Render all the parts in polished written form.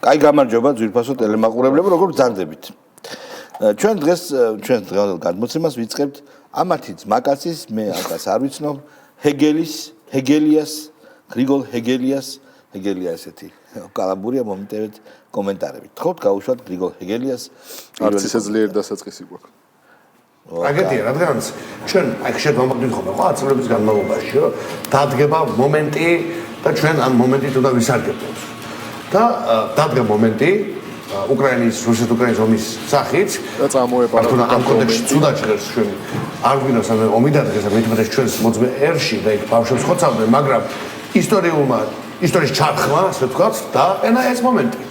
კაი გამარჯობა ძვირფასო ტელემაყურებლებო, როგორ ბრძანდებით. ჩვენ დღეს ჩვენ დღევანდელ გადმოცემას ვიწყებთ ამათი ძმაკაცის, მე ამას არ ვიცნობ, ჰეგელიას, გრიგოლ ჰეგელიას ესეთი კალამბურია მომიტევეთ კომენტარებით. თხოვთ გაუშვათ გრიგოლ ჰეგელიას. არც ისე ძლიერი დასაწყისი გვაქვს. აგეთია, რადგანაც ჩვენ აი ხშირად ვამბობთ ხოლმე, ხო, აწლების განმავლობაში, რომ დადგება მომენტი და ჩვენ ამ მომენტით უნდა ვისარგებლოთ. და დადგა მომენტი უკრაინის რუსეთ-უკრაინის ომის სახით და წამოეპარა ამ კონტექსტში ცუდად ჟღერს ჩვენ არ გვინდოს ამ ომი დადგეს და მithumetes ჩვენს მოძმე ერში და იქ ბავშვებს ხოცავდნენ, მაგრამ ისტორიის ჩარხმა, ასე ვთქვათ, დააყენა ეს მომენტი.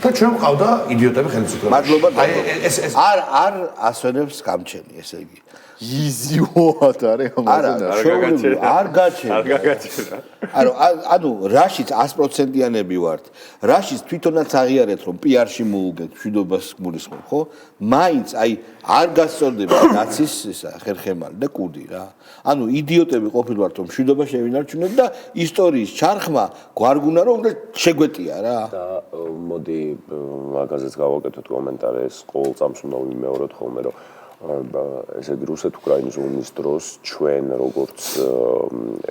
და ჩვენ ვყავდა იდიოტები ხელისუფლებაში. მადლობა. აი ეს არ ასვენებს გამჩენი, ესე იგი. იზიუად არის ამაზე. არ გაჩერდა. ანუ რაშიც 100%-იანები ვართ. რაშიც თვითონაც აღიარეთ, რომ PR-ში მოუგეთ, მშვიდობას გულისხმობ, ხო? მაინც აი არ გასწორდება ნაცის ესა ხერხემალი და კუდი რა. ანუ იდიოტები ყოფილვართ, რომ მშვიდობა შევინარჩუნოთ და ისტორიის ჩარხმა გვარგუნა რომ შეგვეტია რა. და მოდი მაგაზეც გავაკეთოთ კომენტარი, ეს ყოველ წამს უნდა ვიმეოროთ ხოლმე, რომ ესე იგი რუსეთ-უკრაინის ომის დროს ჩვენ როგორც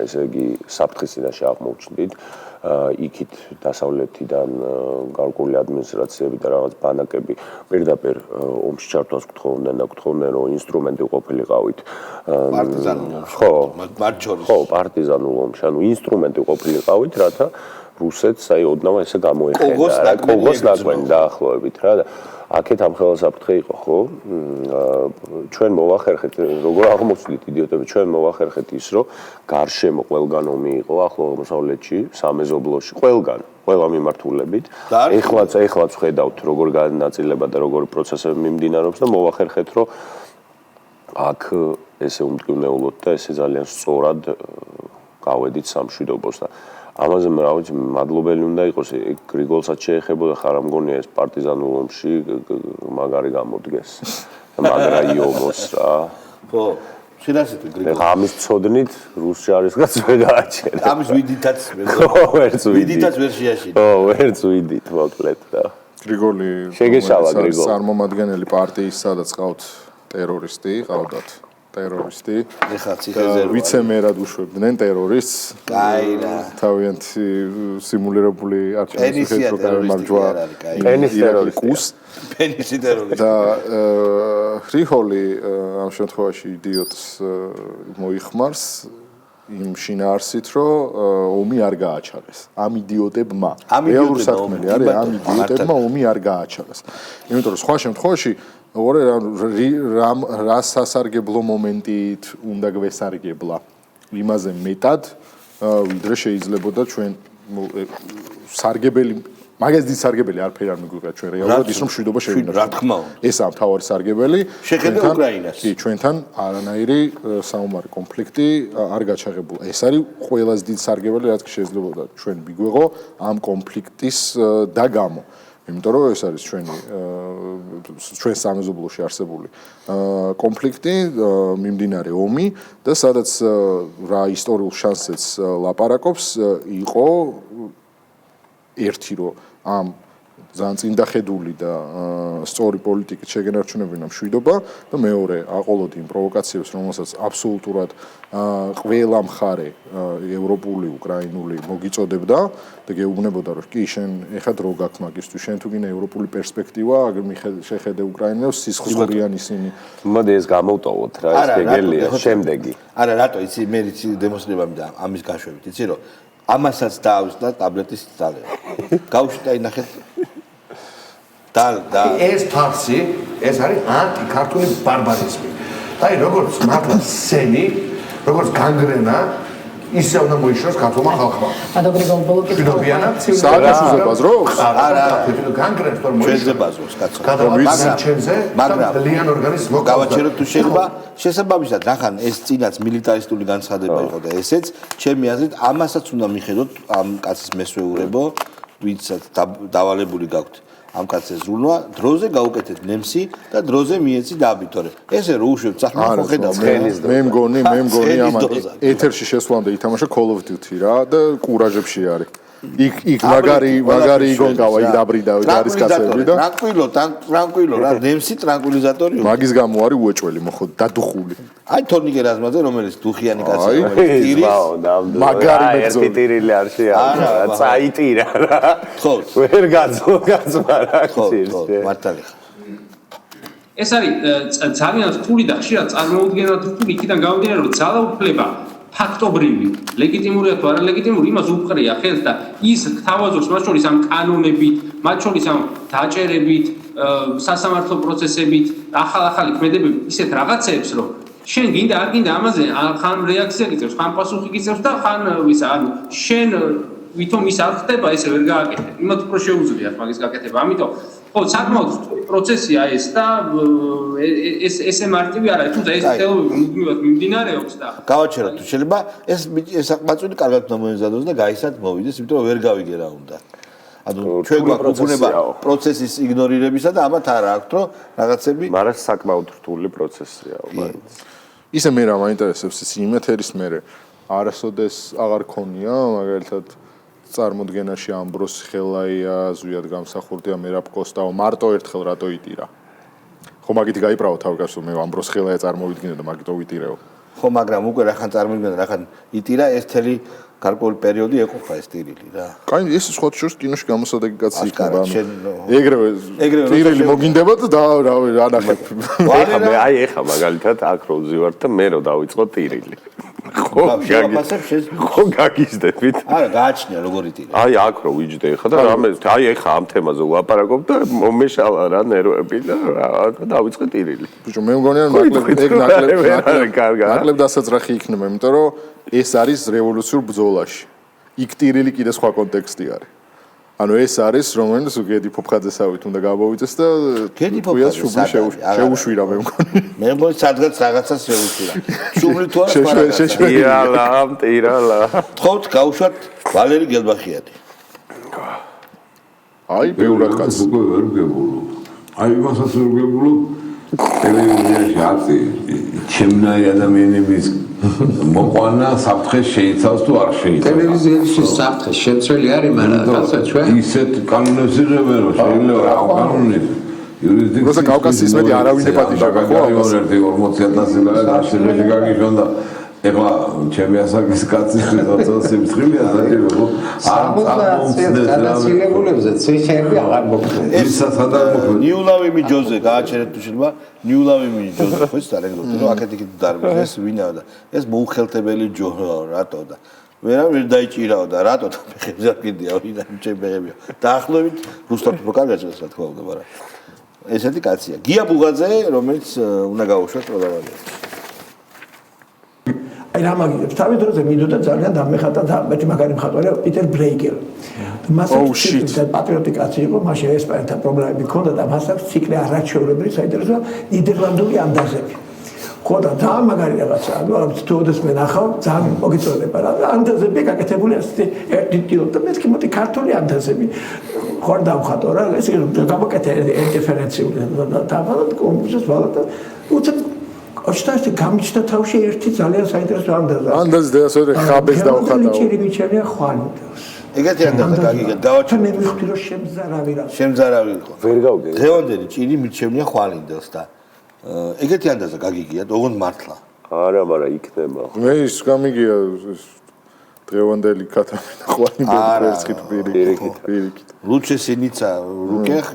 ესე იგი საფრთხის წინაშე აღმოჩნდით იქით დასავლეთიდან გარკვეული ადმინისტრაციები და რაღაც ბანაკები პირდაპირ ომში ჩართვას გთხოვდნენ და გთხოვდნენ რომ ინსტრუმენტი ყოფილიყავით პარტიზანულ ომში ანუ ინსტრუმენტი ყოფილიყავით რათა რუსეთს აი ოდნავ ესე გამოეხედა კოგოს ნაკვენი დაახლოებით რა და აქეთ ამ ხელსაფრთხე იყო ხო ჩვენ მოვახერხეთ როგორ აღმოჩნდით იდიოტები ჩვენ მოვახერხეთ ის რომ გარშემო ყველგან ომი იყო ახლო-აღმოსავლეთში სამეზობლოში ყველა მიმართულებით ეხლაც ხედავთ როგორ განაწილება და როგორ პროცესები მიმდინარეობს და მოვახერხეთ რომ აქ ესე უმტკივნეულოთ და ესე ძალიან სწორად გავედით სამშვიდობოს და ამაზე რა ვიცი მადლობელი უნდა იყოს გრიგოლსაც შეეხებოდა ხარ ამ მგონია ეს პარტიზანულ ომში მაგარი გამოდგეს მაგრა იომოს რა ხო შეიძლება გრიგოლ ამის წოდნით რუს ჯარისკაც ვერ გააჩერა ამის ვიდითაც ვერ შეაშინა ხო ვერც ვიდით მოკლედ და გრიგოლი შეგეშალა გრიგოლ წარმომადგენელი პარტიის სადაც ყავთ ტერორისტი ყავდათ ტერორისტი ეხლა ციხეზე ვიცემერად უშვებდნენ ტერორისტს კაი რა თავიანთ სიმულირებული არჩევნების հետո გამარჯვა პენისი ტერორისტი და რიჰოლი ამ შემთხვევაში იდიოტს მოიხმარს იმ შინაარსით რომ ომი არ გააჩაღეს ამ იდიოტებმა რეალური საქმე არის ამ იდიოტებმა ომი არ გააჩაღეს იმიტომ რომ სხვა შემთხვევაში რა სასარგებლო მომენტით უნდა გვესარგებლა იმაზე მეტად ვიდრე შეიძლებოდა ჩვენ სარგებელი მაგას დიდ სარგებელი არაფერი არ მიგვიყვა ჩვენ რეალურად ის რომ მშვიდობა შევინარჩუნოთ რა თქმა უნდა ესაა მთავარი სარგებელი შეხედა უკრაინას კი ჩვენთან არანაირი საომარი კონფლიქტი არ გაჩაღებულა ეს არის ყველაზე დიდ სარგებელი რაც შეიძლებოდა ჩვენ მიგვეღო ამ კონფლიქტის და გამო იმიტომ რომ ეს არის ჩვენ სამეზობლოში არსებული კონფლიქტი მიმდინარე ომი და სადაც რა ისტორიულ შანსებს ლაპარაკობს იყო ერთი რომ ამ ძალიან წინდახედული და სწორი პოლიტიკით შეგენარჩუნებინა მშვიდობა და მეორე აყოლოდი იმ პროვოკაციებს რომელსაც აბსოლუტურად ყველა მხარე ევროპული უკრაინული მოგიწოდებდა და გეუბნებოდა რომ კი შენ ეხლა დრო გაქვს მაგისთვის შენ თუ გინდა ევროპული პერსპექტივა აგერ შეხედე უკრაინელს სისხლიან ისინი მოდი ეს გამოვტოვოთ რა ეს გეგელია შემდეგი არა რატო იცი მე იცი დემონსტრირებამი და ამის გაშვებით იცი რომ ამასაც დაავსდა ტაბლეტის ძალება გავშვით აი ნახეთ და ეს ფარსი ეს არის ანტიქართული ბარბარიზმი აი როგორც მართლა სენი როგორც განგრენა ისე უნდა მოიშოროს ქართულმა ხალხმა ადაგრიგოლ ბოლოკით საერთაშორისო ბაზრობს არა განგრენს თორ ჩვენზე ბაზრობს კაცო მაგრამ ლიან ორგანიზმს გავაჩეროთ თუ შეიძლება შესაბამისად რახან ეს წინაც მილიტარისტული განცხადება იყო და ესეც ჩემი აზრით ამასაც უნდა მიხედოთ ამ კაცის მესვეურებო ვინცაც დავალებული გაქვთ ამ კაცზე ზრუნვა დროზე გაუკეთეთ ნემსი და დროზე მიეცი დააბიტორე ესე რო უშვებთ სახმა ხო ხედავ მე მგონი ამ ეთერში შესვლამდე ითამაშა Call of Duty რა და კურაჟებში არის იქ მაგარი იგონკავა იქ დაბრიდა ჯარისკაცები და ტრანკვილო რა ნემსი ტრანკვილიზატორი მაგის გამო არის უეჭველი მოხო დადუხული აი თორნიკე რაზმაძე რომელიც დუხიანი კაცია ტირის მაგარი მეძო ერთი ტირილი არ შეაძლო წაიტირა რა ხო ვერ გაწმარა ხო მართალი ეს არის ძალიან რთული და ხშირად წარმოუდგენლად რთული იქიდან გამომდინარე რომ ძალაუფლება ფაქტობრივი ლეგიტიმურია თუ არა ლეგიტიმური იმას უყრია ხელს და ის თავაზობს მათ შორის ამ კანონებით მათ შორის ამ დაჭერებით სასამართლო პროცესებით ახალ ქმედებებით ისეთ რაღაცებს რომ შენ გინდა არ გინდა ამაზე ხან რეაქცია გიწევს ხან პასუხი გიწევს და ხან ისა ანუ შენ ვითომ ის არ ხდება ესე ვერ გააკეთებ იმათ უფრო შეუძლიათ მაგის გაკეთება ამიტომ ხო საკმაოდ პროცესია ეს და ესე მარტივი არა თუმცა ეს თეორია მუდმივად მიმდინარეობს და გავაჩეროთ თუ შეიძლება ეს საკმაოდ კარგად უნდა მოეზადოს და გაისად მოვიდეს იმიტომ რომ ვერ გავიგე რა უნდა ანუ ჩვენ გვაქვს უნება პროცესის იგნორირებისა და ამათ არა აქვს რომ რაღაცები მაგრამ საკმაოდ რთული პროცესია მაინც ისე მე რა მაინტერესებს ის იმეთერის მერე არასოდეს აღარ ქონია მაგალითად წარმოდგენაში ამბროს ხელაია ზვიად გამსახურდია მერაბ კოსტაო მარტო ერთხელ რატო იტირა ხო მაგითი გაიправო თავკაცო მე ამბროს ხელაია წარმოვიდგინე და მაგითო ვიტირეო ხო მაგრამ უკვე რახან წარმოვიდგინე რახან იტირა ეს თელი გარკვეული პერიოდი ეყოფა ეს ტირილი რა კაი ეს სხვა შორს კინოში გამოსადეგი კაცი იქნება ეგრევე ტირილი მოგინდება და ანახებ მე აი ეხა მაგალითად აქ რო ვზივარ და მე რო დავიწყო ტირილი ხო გაგიზდებით არა გააჩნია როგორი ტირილი აი აქ რო ვიჯდე ხა და რამე აი ეხა ამ თემაზე ვლაპარაკობ და მომეშალა რა ნერვები და დავიწყე ტირილი ბიჭო მე მგონია ნაკლებ დასაძრახი იქნება იმიტომ რომ ეს არის რევოლუციურ ბრძოლაში იქ ტირილი კიდე სხვა კონტექსტი არის ანუ ეს არის რომელიც გედი ფოფხაძესავით უნდა გამოვიდეს და გედი ფოფხაძე შეუშვირა მე მგონი მე მგონი სადღაც რაღაცას შეუშვირა შუბლი თუ არა ტირალა თხოვთ გავუშვათ ვალერი გელბახიანი აი ბევრად კაცი უკვე ვერ გებულობ აი მასაც ვერ გებულობ ტელევიზიაში აწი ჩემნაი ადამიანების მოყვანა საფრთხეს შეიცავს თუ არ შეიცავს ტელევიზიაში საფრთხე შეცვლილი არის მაგრამ რაცა ჩვენ ისეთ კანონებს იღებენ რომ შეიძლება რა კანონი იურისდიქცია როცა კავკასიის მეტი არავინ ეპატიჟება ხო 40000 ლარი გაშენებული გაგიჟონ და ეხლა ჩემი ასაკის კაცის შესაძლოა სიმცხილეა საჭირო ხო გადაცილებულებზე ციხეები აღარ მოქმედებს ისაც ადარ მოქმედებს ნიულავი მიჯოზე გააჩერეთ თუ შეიძლება ნიულავი მიჯოზე ხო ის არეგლოტი რომ აქეთ-იქით დარბაზეს ვინაა და ეს მოუხელთებელი ჯოა რატო და ვერ დაიჭირაო და რატო და ფეხებზე არ კიდია ვინა ჩემი ფეხებია დაახლოებით რუსთავ პროკარგაჭას რა თქმა უნდა მაგრამ ესეთი კაცია გია ბუღაძე რომელიც უნდა გაუშვათ პროდავარია აი რა მაგიებს თავის დროზე მინდოდა ძალიან დამეხატა და მეთი მაგარი მხატვარია პიტერ ბრეიგერ მას პატრიოტი კაცი იყო მაშინ ესპანელთა პრობლემები ჰქონდა და მას აქვს ციკლი არაჩვეულებრივი საინტერესო ნიდერლანდური ანდაზები ხო და ძალიან მაგარი რაღაცა ანუ თუნდაც მე ნახავ ძალიან მოგიწოდება რა ანდაზები გაკეთებული ასეთი ერთი ტილო და მეთქი მოდი ქართული ანდაზები ხო დავხატო რა ეს გამოკეთე ინტერფერენციული და კომპოზიციის ვალა და უცებ ოჩტასი გამიჩნდა თავში ერთი ძალიან საინტერესო ანდაზი და ასე ხაბეს დავხატავ ჭირი მიჩერია ხვალინდელს ეგეთი ანდაზა გაგიგეთ გავაჩერე მე მივხვდი რომ შემზარავი იყო ვერ გავგე დღევანდელი ჭირი მიჩევნია ხვალინდელს და ეგეთი ანდაზა გაგიგიათ ოღონდ მართლა არა მაგრამ იქნება მე ის გამიგია დღევანდელი კატამინა ხვალინდელი პირიქით ლუჩე სინიცა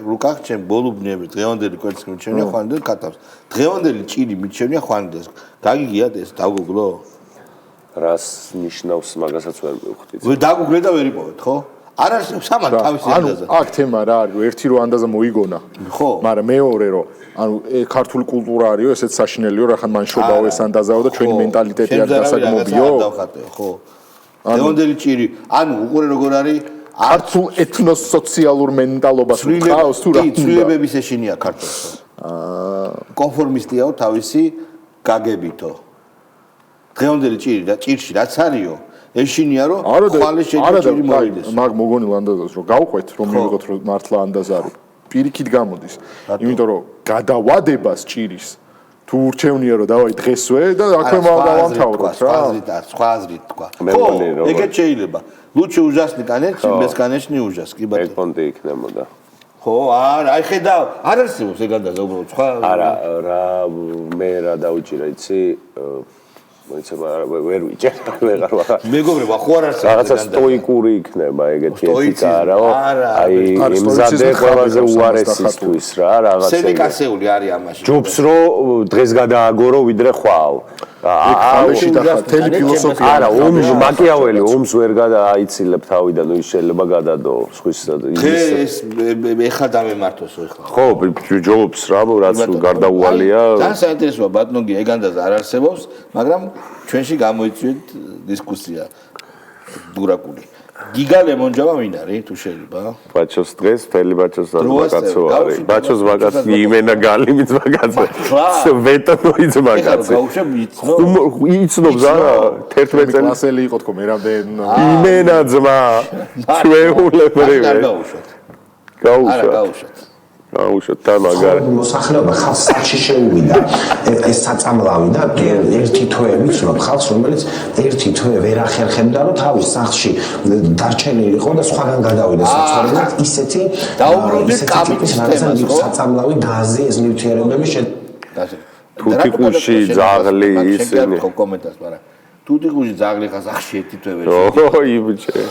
რუკახ ჩემ ბოლუბნიები დღევანდელი კვერცხი მიჩევნია ხვალინდელ კატავს დღევანდელი ჭირი მიჩევნია ხვალინდელს გაგიგიათ ეს დაგუგლო რას ნიშნავს მაგასაც ვერ მივხვდით ვერ დაგუგლე და ვერ იპოვეთ ხო არ არის სამად თავისი ანდაზა აქ თემა რა არის ერთი რო ანდაზა მოიგონა ხო მაგრამ მეორე რო ანუ ქართული კულტურა არისო ესეც საშინელიო რახან მან შობაო ეს ანდაზაო და ჩვენი მენტალიტეტი არ დასაგმობიო ხო დღევანდელი ჭირი ანუ უყურე როგორ არის ქართულ ეთნოს-სოციალურ მენტალობას ხავს თუ რა ცვლილებების ეშინია ქართულს კონფორმისტიაო თავისი გაგებითო დღევანდელი ჭირი და ჭირში რაც არისო ეშინია რომ ხვალე შეჭირი მოიდეს მაგ მოგონილ ანდაზას რომ გავყვეთ რომ მივიღოთ რომ მართლა ანდაზა არის პირიქით გამოდის იმიტომ რომ გადავადებას ჭირის თუ ურჩევნია რომ დავაი დღესვე და აქვე დავამთავროთ რა. სხვა აზრით თქვა. ხო, ეგეც შეიძლება. Лучше ужасный конец, чем бесконечный ужас. კი ბატონო. ეგ პონტი იქნებოდა. ხო, არა, აი ხედავ, არ არსებობს ეგადაზე უბრალოდ სხვა. არა, რა მე რა დაუჭირა, იცი? მოიცემა ვერ ვიჭერ, ვეღარ ვახარ. მეგობრებო, ხო არ არსებობს რაღაცა სტოიკური იქნება ეგეთი ეთიკა რა, აი იმზადე ყველაზე უარესისთვის რა, რაღაცა. სენიკასეული არის ამაში. ჯობს რომ დღეს გადააგორო ვიდრე ხვალ. ხალხი და თელი ფილოსოფია. არა, ომს მაკიაველი ომს ვერ გადააიცილებ თავიდან, ის შეიძლება გადადო სხვის ეს ეხლა დამემართოს ეხლა. ხო, ჯობს რა, რაც გარდაუვალია. ძალიან საინტერესოა ბატონგი ეგანდაზე არ არსებობს, მაგრამ ჩვენში გამოიწვიეთ დისკუსია დურაკული. გიგა ლემონჯავა ვინ არის თუ შეიძლება? ბაჩოს დღეს მთელი ბაჩოს მაგაცო არის. ბაჩოს მაგაც იმენა გალიმიც მაგაცო. ვეტოიც მაგაცო. იცნობს არა 11 წელი კლასელი იყო თქო მე რამდენ იმენა ძმა. ჩვეულებრივი. არა გაუშვათ. აუშოთ და მაგარი მოსახლეობა ხალხს საჩი შეუვიდა ეს საწამლავი და ერთი თვეები ვცნობ ხალხს რომელიც ერთი თვე ვერ ახერხებდა რომ თავის სახლში დარჩენილი იყო და სხვაგან გადავიდა საცხოვრებლად ისეთი დაუბრუნდით კაპიტის სისტემას საწამლავი გაზი ეს ნივთიერებები თუთიყუში ძაღლი ისინი კომენტარს მაგრამ თუთიყუში ძაღლი ხა სახში ერთი თვე ვერ იბჭე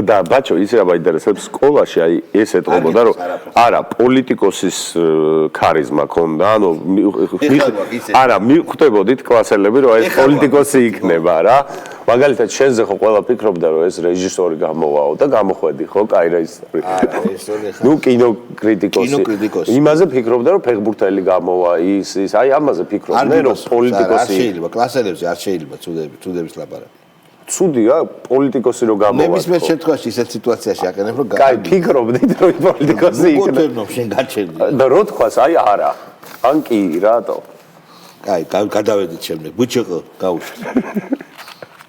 და ბაჩო ის რა მაინტერესებს სკოლაში აი ეს ეტყობოდა რომ არა პოლიტიკოსის ქარიზმა ქონდა ანუ არა მიხვდებოდით კლასელები რომ ეს პოლიტიკოსი იქნება რა მაგალითად შენზე ხო ყველა ფიქრობდა რომ ეს რეჟისორი გამოვაო და გამოხვედი ხო კაი რეჟისორი ნუ კინოკრიტიკოსი იმაზე ფიქრობდა რომ ფეხბურთელი გამოვა ის აი ამაზე ფიქრობდნენ რომ პოლიტიკოსი არ შეიძლება კლასელებში არ შეიძლება ცუდების ლაპარაკი ცუდია პოლიტიკოსი რო გამოვა. ნებისმიერ შემთხვევაში ისეთ სიტუაციაში აკეთებ რომ კაი ფიქრობდით რომ პოლიტიკოსი იქნება. მოგოთებნობ შენ გაჩერდი. და რო თქვას აი არა. ან კი რატო? კაი გადავედით შემდეგ. ბუჩიყო გაუშვით.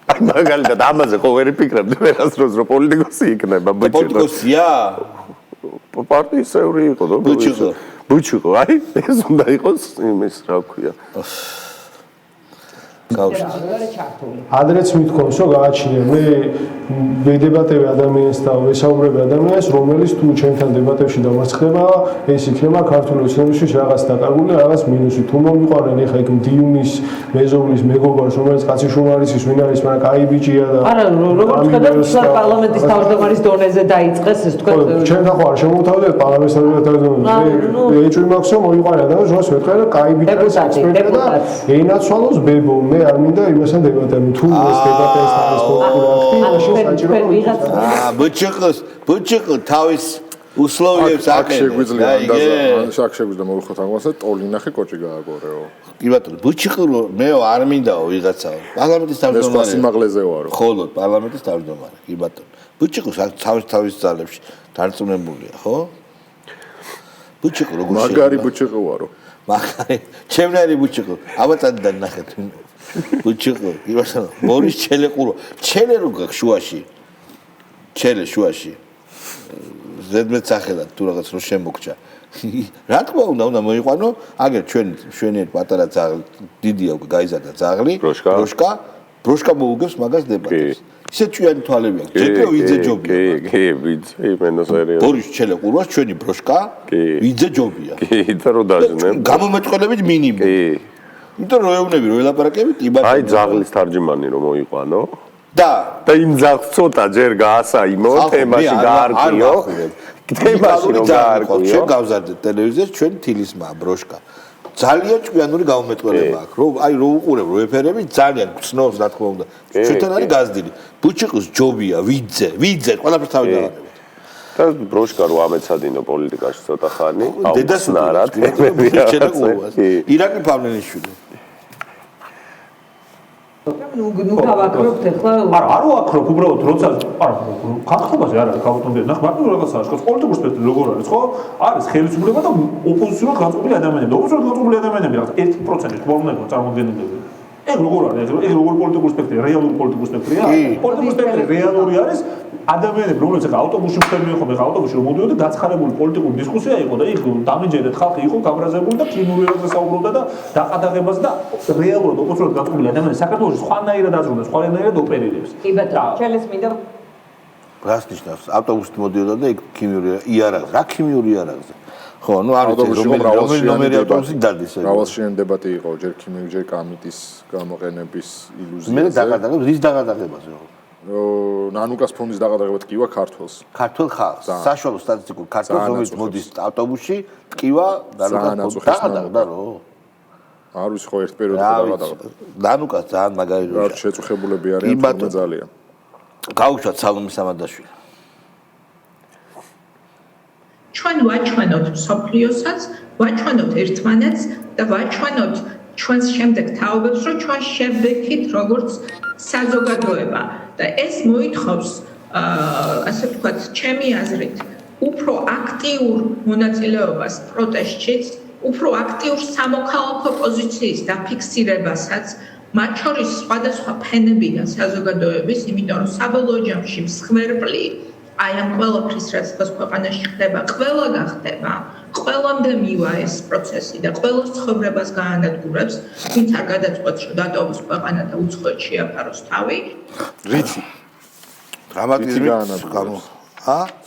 აი მაგალითად ამაზე ხო ვერ ფიქრობდი ვერასდროს რომ პოლიტიკოსი იქნება ბუჩიყო. პოლიტიკოსია? პარტიის წევრი იყო და ბუჩიყო. ბუჩიყო აი ეს უნდა იყოს იმის რა ქვია. ადრეც მithქვამს რომ გააჩნია მე ვედებატები ადამიანს და ვესაუბრები ადამიანს რომელიც თუ ჩემთან დებატებში დამარცხდება ეს იქნება ქართული ოცნებაში რაღაც დაკარგული რაღაც მინუსი თუ მომიყვანენ ეხა იქ მდიუნის მეზობლის მეგობარს რომელიც კაცი შუმარიცის ვინ არის მაგრამ კაი ბიჭია და არა როგორც ხედავთ პარლამენტის თავმჯდომარის დონეზე დაიწყეს ეს თქვენ ჩემთან ხო არ შემოვთავაზებთ პარლამენტის თავმჯდომარის ეჭვი მაქვს რომ მოიყვანა და რას ვეთქვა და კაი ბიჭია და ენაცვალოს ბებო მე არ მინდა იმასთან დებატები თუ ეს დებატეს არის პოპულარული მაშინ საჭირო ბუჩიყო თავის უსლოვიებს აკეთებს შეგვიძლია მოვიხოთ ამასე ტოლინახი კოჭი გააგორეო კი ბატონო ბუჩიყო მე არ მინდაო ვიღაცაო პარლამენტის თავმჯდომარე ეს სიმაღლეზე ვარო ხოლოდ პარლამენტის თავმჯდომარე კი ბატონო ბუჩიყო თავის ძალებში დარწმუნებულია ხო ბუჩიყო როგორ მაგარი ბუჩიყო ვარო მაგარი ჩემნარი ბუჩიყო აბატადიდან ნახეთ ბუჩიყო იბაშა მორის ჩელეყურო ჩელე რო გაქვს შუაში ჩელე შუაში ზედმეტ სახელად თუ რაღაც რო შემოგჭა რა თქმა უნდა მოიყვანო აგერ ჩვენი პატარა ძაღლი დიდია უკვე გაიზარდა ძაღლი ბროშკა მოუგებს მაგას დებატებს ისე ჩვენი თვალები აქვს ჯერ ვიძე ჯობია კი ვიძე იმენო სერიოზი ბორის ჩელეყუროს ჩვენი ბროშკა ვიძე ჯობია კი და რო დაჟნებ გამომეწყოლებით მინიმუმ იმიტომ რომ ეუბნები რომ ელაპარაკებით იბატონო აი ძაღლის თარჯიმანი რომ მოიყვანო და იმ ძაღლს ცოტა ჯერ გაასაიმო თემაში გაარკვიო თემაში რომ გაარკვიო ჩვენ გავზარდეთ ტელევიზიაში ჩვენ თილისმა ბროშკა ძალიან ჭკვიანური გამომეტყველება აქვს რომ აი რო უყურებ რო ეფერები ძალიან გწნობს რა თქმა უნდა ჩვენთან არის გაზრდილი ბუჩიყოს ჯობია ვიძე ყველაფერს თავი დავანებთ და ბროშკა რო ამეცადინო პოლიტიკაში ცოტა ხანი დედასუნარა ირაკლი ფავნელიშვილი ნუ გავაკრობთ ახლა არ ვაკრობ უბრალოდ როცა არა ხალხობაზე არა გავუტონდეთ ნახ მაგრამ რაღაცაა შეხოს პოლიტიკურ სპექტრი როგორ არის ხო არის ხელისუფლება და ოპოზიციურად გაწყობილი ადამიანები ოპოზიციურად გაწყობილი ადამიანები რაღაც 1% თორმეტ წარმოადგენლები ეგ როგორ არის? ეგ როგორ პოლიტიკური სპექტრია? რეალური პოლიტიკური სპექტრია? პოლიტიკური სპექტრი რეალური არის ადამიანები, რომლებიც ახლა ავტობუსში ხდებიან ხოლმე, ავტობუსში რომ მოდიოდა დაცხარებული პოლიტიკური დისკუსია იყო და იქ დამიჯერეთ ხალხი იყო გამრაზებული და კინურიაზე საუბრობდა და დაყადაღებას და რეალურად ოპოზიციურად გაწყვეტილი ადამიანები საქართველოში სხვანაირად აზროვნებს, სხვანაირად ოპერირებს. კი ბატონო, ხელის მინდა რას ნიშნავს? ავტობუსით მოდიოდა და იქ ქიმიური იარაღი. რა ქიმიური იარაღზე? ხო, ну არ ვიცი რომელი ავტობუსი დადის ეგ. მრავალშინიანი დებატი იყო, ჯერ ქიმიური, ჯერ კამიტის გამოყენების ილუზიაზე. მე დაგადაგებ, რის დაგადაგებაზე ხო? ნანუკას ფონდის დაღადაღება ტკივა ქართველს. ქართველ ხალხს. საშუალო სტატისტიკურ ქართველს რომელიც მოდის ავტობუსში, ტკივა დაგადაგდა რო. არ ვიცი ხო ერთ პერიოდში დაღადაღება. ნანუკას ძალიან მაგარი როა. რა შეწუხებულები არიან თუმცა ძალიან. გავუშვათ სალომე სამადაშვილი. ჩვენ ვაჩვენოთ სოფლიოსაც, ვაჩვენოთ ერთმანეთს და ვაჩვენოთ ჩვენს შემდეგ თაობებს, რომ ჩვენ შევდექით როგორც საზოგადოება და ეს მოითხოვს ასე ვთქვათ, ჩემი აზრით, უფრო აქტიურ მონაწილეობას პროტესტშიც, უფრო აქტიურ სამოქალაქო პოზიციის დაფიქსირებასაც, მათ შორის სხვადასხვა ფენებიდან საზოგადოების, იმიტომ რომ საბოლოო ჯამში მსხვერპლი აი ამ ყველაფრის რაც ქვეყანაში ხდება, ყველა გახდება, ყველამდე მივა ეს პროცესი და ყველას ცხოვრებას გაანადგურებს, ვინც არ გადაწყვეტს, რომ დატოვოს ქვეყანა და უცხოეთ შეაფაროს თავი. რითი? დრამატიზმი გამო.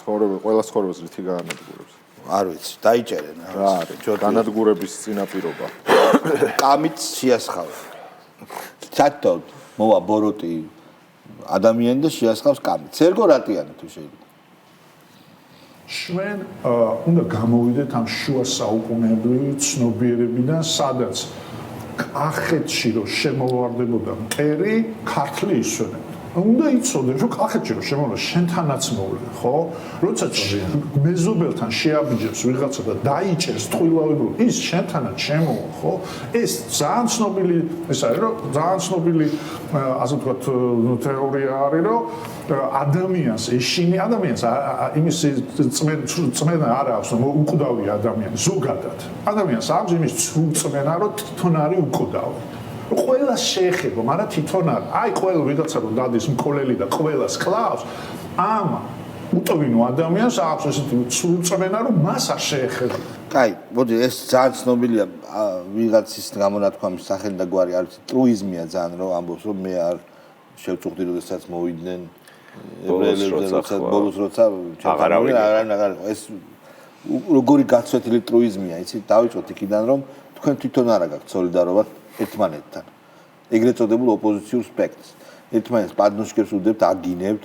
ცხოვრება, ყველა ცხოვრებას რითი გაანადგურებს? არ ვიცი, დაიჭერენ რა არის? განადგურების წინაპირობა. კამით შეასხავს. საერთოდ მოვა ბოროტი ადამიანი და შეასხავს კამით. სერგო რატიანი თუ შეიძლება? ჩვენ უნდა გამოვიდეთ ამ შუა საუკუნეების ცნობიერებიდან, სადაც კახეთში რომ შემოვარდებოდა მტერი, ქართლი ისვენებდა. უნდა იცოდე, რომ კახეთში რომ შემოვარდება, შენთანაც მოვლენ, ხო? როცა მეზობელთან შეაბიჯებს ვიღაცა და დაიჭერს ტყუილავებულ, ის შენთანაც შემოვა, ხო? ეს ძალიან ცნობილი, ეს არის რომ ძალიან ცნობილი, ასე ვთქვათ, თეორია არის, რომ ადამიანს ეშინი ადამიანს იმის წმენა არ აქვს რომ უკვდავი ადამიანი ზოგადად ადამიანს აქვს იმის წმენა რომ თვითონ არის უკვდავი ყველა შეეხება მაგრამ თვითონ არ აი ყველა ვიღაცა რომ დადის მკვლელი და ყველას კლავს ამ უტოვინო ადამიანს აქვს ესეთი წმენა რომ მას არ შეეხება კაი მოდი ეს ძალიან ცნობილია ვიღაცის გამონათქვამის სახელი და გვარი არის ტრუიზმია ძალიან რომ ამბობს რომ მე არ შევწუხდი როდესაც მოვიდნენ ბოლოს როცა აღარ ეს როგორი გაცვეთილი ტრუიზმია იცი დავიწყოთ იქიდან რომ თქვენ თვითონ არა გაქვთ სოლიდარობა ერთმანეთთან ეგრეთ წოდებულ ოპოზიციურ სპექტრს ერთმანეთს პადნოშკებს უდებთ აგინებთ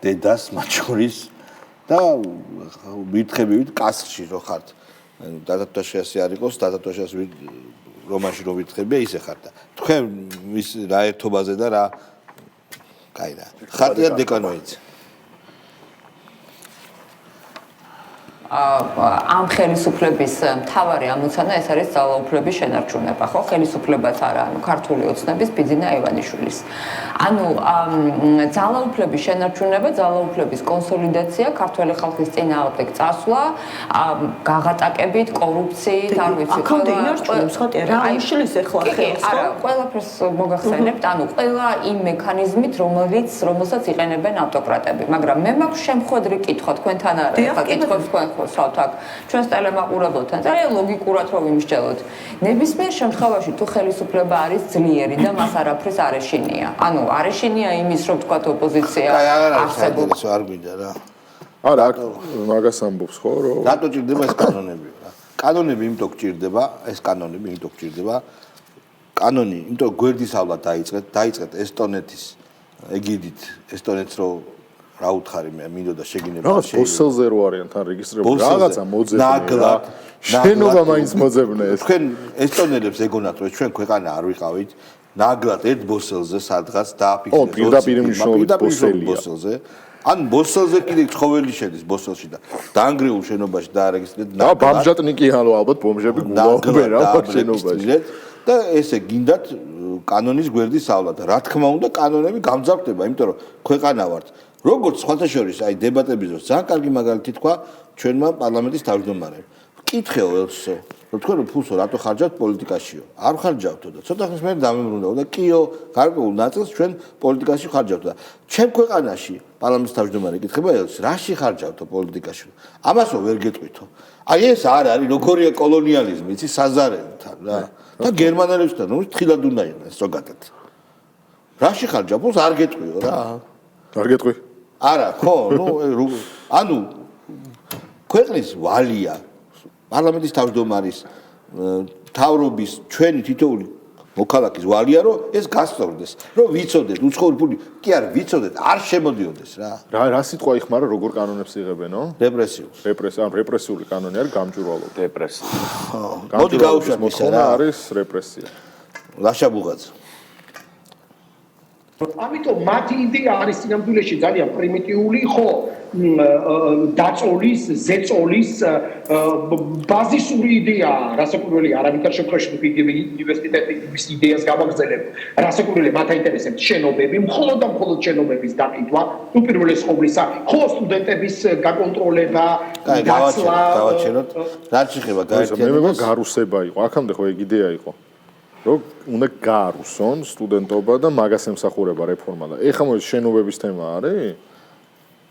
დედას მათ შორის და ვირთხებივით კასრში რო ხართ დადათვაშიასი არ იყოს დადათვაშიას რომანში რო ვირთხებია ისე ხართ და თქვენ ის რა ერთობაზე და რა კაი რა. ხატია დეკანოიც. ამ ხელისუფლების მთავარი ამოცანა ეს არის ძალაუფლების შენარჩუნება, ხო? ხელისუფლებაც არა, ანუ ქართული ოცნების ბიძინა ივანიშვილის. ანუ ძალაუფლების შენარჩუნება, ძალაუფლების კონსოლიდაცია, ქართული ხალხის წინააღმდეგ წასვლა, გაღატაკებით, კორუფციით, არ ვიცი, აქამდე ინარჩუნებს ხატია რა იშლის ახლა ხელს, ხო? არა, ყველაფერს მოგახსენებთ, ანუ ყველა იმ მექანიზმით, რომელსაც იყენებენ ავტოკრატები, მაგრამ მე მაქვს შემხვედრი კითხვა თქვენთან არა, ხა კითხავს თქვენ ხოსავთ ჩვენს ტელემაყურებელთან ძალიან ლოგიკურად რომ ვიმსჯელოთ ნებისმიერ შემთხვევაში თუ ხელისუფლება არის ძლიერი და მას არაფრის არ ეშინია ანუ არ ეშინია იმის რომ თქვა ოპოზიცია არსებობს არ გვინდა რა არა მაგას ამბობს ხო რომ რატო ჭირდება ეს კანონები რა კანონები იმიტომ გჭირდება ეს კანონები იმიტომ გჭირდება კანონი იმიტომ გვერდის ავლა დაიწყეთ ესტონეთის ეგიდით ესტონეთს რო რა უთხარი მე მინდოდა შეგინება რაღაც ბოსელზე რო არიან თან რეგისტრირებული რაღაცა მოძებნია შენობა მაინც მოძებნია თქვენ ესტონელებს ეგონათ რომ ჩვენ ქვეყანა არ ვიყავით ნაგლად ერთ ბოსელზე სადღაც დააფიქსირეთ ო პირდაპირ მნიშვნელობით ბოსელზე ან ბოსელზე კიდე ცხოველი შედის ბოსელში და დაანგრეულ შენობაში დაარეგისტრირეთ და ბამჟატნიკი ალო ალბათ ბომჟები გულავენ რა შენობაში და ესე გინდათ კანონის გვერდის ავლა და რა თქმა უნდა კანონები გამძაფრდება იმიტომ რომ ქვეყანა ვართ როგორც სხვათა შორის აი დებატების დროს ძალიან კარგი მაგალითი თქვა ჩვენმა პარლამენტის თავმჯდომარემ კითხეო ელსო რომ თქვენ ფულსო რატო ხარჯავთ პოლიტიკაშიო არ ხარჯავთო და ცოტა ხნის მერე დამემრუნდაო და კიო გარკვეულ ნაწილს ჩვენ პოლიტიკაში ხარჯავთ და ჩემ ქვეყანაში პარლამენტის თავმჯდომარე ეკითხება ელს რაში ხარჯავთო პოლიტიკაში ამასო ვერ გეტყვითო აი ეს არ არის როგორია კოლონიალიზმი იცი საზარელთან რა და გერმანელებთან რომ თხილად უნდა იყოს ზოგადად რაში ხარჯავ ფულს არ გეტყვიო რა არ გეტყვი არა ხო ნუ ანუ ქვეყნის ვალია პარლამენტის თავმჯდომარის თავრობის ჩვენი თითოეული მოქალაქის ვალია რომ ეს გასწორდეს რომ ვიცოდეთ უცხოური ფული კი არ ვიცოდეთ არ შემოდიოდეს რა სიტყვა იხმარა როგორ კანონებს იღებენო რეპრესიული კანონი არის გამჭვირვალობა რეპრესია მოდი გავუშვათ ისა რა არის რეპრესია ლაშა ბუღაძე ამიტომ მათი იდეა არის სინამდვილეში ძალიან პრიმიტიული, ხო, დაწოლის, ზეწოლის ბაზისური იდეაა, რასაკვირველია, არავითარ შემთხვევაში უნივერსიტეტის იდეას გამაგზავნებ, რასაკვირველია, მათ აინტერესებს შენობები, მხოლოდ და მხოლოდ შენობების დაკითხვა, უპირველეს ყოვლისა, ხო, სტუდენტების გაკონტროლება, გაცვლა, გავაჩეროთ, რა შეიძლება გაერთიანებას? მე გარუსება იყო, აქამდე ხო ეგ იდეა იყო. რომ უნდა გაარუსონ სტუდენტობა და მაგას ემსახურება რეფორმა და ეხლა მოიce შენობების თემა არის?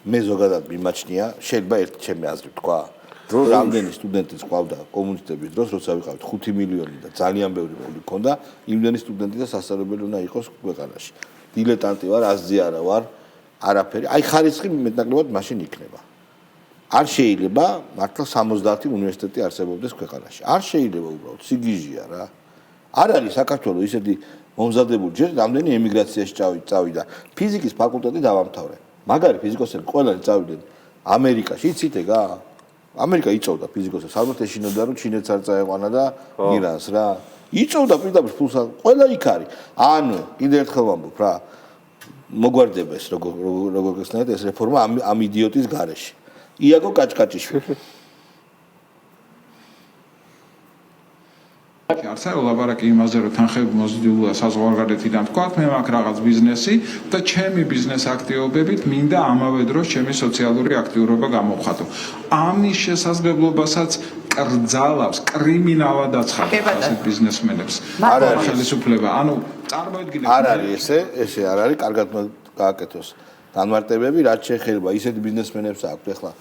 მე ზოგადად მიმაჩნია, შეიძლება ერთი ჩემი აზრი თქვა, რომ რამდენი სტუდენტის ყავდა კომუნისტების დროს, როცა ვიყავით 5 მილიონი და ძალიან ბევრი ფული ქონდა, იმდენი სტუდენტი და სასწავლებელი უნდა იყოს ქვეყანაში. დილეტანტი ვარ, აზრი არა ვარ, არაფერი. აი ხარისხი მეტნაკლებად მაშინ იქნება. არ შეიძლება მართლა 70 უნივერსიტეტი არსებობდეს ქვეყანაში. არ შეიძლება უბრალოდ სიგიჟია რა. არ არის საქართველოს ისეთი მომზადებული ჯერ რამდენი ემიგრაციაში წავიდა ფიზიკის ფაკულტეტი დავამთავრე მაგარი ფიზიკოსები ყველანი წავიდნენ ამერიკაში იცით ეგა ამერიკა იწოვდა ფიზიკოსებს ალბათ ეშინოდა რომ ჩინეთს არ წაეყვანა და ირანს რა იწოვდა პირდაპირ ფულს ყველა იქ არის ანუ კიდე ერთხელ ვამბობ რა მოგვარდება ეს როგორ გესნათ ეს რეფორმა ამ იდიოტის გარეშე იაგო კაჭკაჭიშვილი არსებობს ლაბარაკი იმაზე, რომ თანხები მოზიდულია საზღვარგარეთიდან თქვათ, მე მაქვს რაღაც ბიზნესი და ჩემი ბიზნეს აქტივობებით მინდა ამავე დროს ჩემი სოციალური აქტიურობა გამოვხატო. ამის შესაძლებლობასაც კრძალავს კრიმინალად აცხადებს ასეთ ბიზნესმენებს. ხელისუფლება, ანუ წარმოედგინეთ არ არის ესე არ არის, კარგად გააკეთოს განმარტებები, რაც შეეხება ისეთ ბიზნესმენებს აქვს ახლა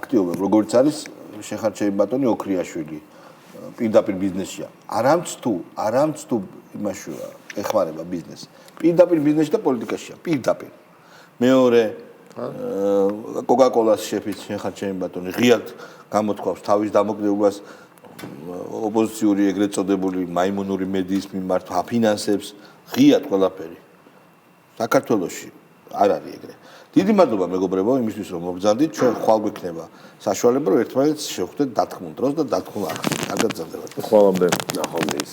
აქტიობები, როგორც არის შეხარჩეი ბატონი ოქრიაშვილი. პირდაპირ ბიზნესია. არამც თუ იმაშია, ეხმარება ბიზნესს. პირდაპირ ბიზნესში და პოლიტიკაშია, პირდაპირ. მეორე კოკა-კოლას შეფიც შეხარჩეი ბატონი ღიად გამოთქვავს თავის დამოკიდებულებას ოპოზიციური ეგრეთ წოდებული მაიმუნური მედიის მიმართ აფინანსებს ღიად ყველაფერი. საქართველოში არ არის ეგრე. დიდი მადლობა მეგობრებო იმისთვის რომ მოგზავნით ჩვენ ხვალ გვექნება საშუალება რომ ერთმანეთს შევხვდეთ დათქმულ დროს და დათქმულ აქციებში. კარგად გრძელდებათ. ხვალამდე. ნახვამდის.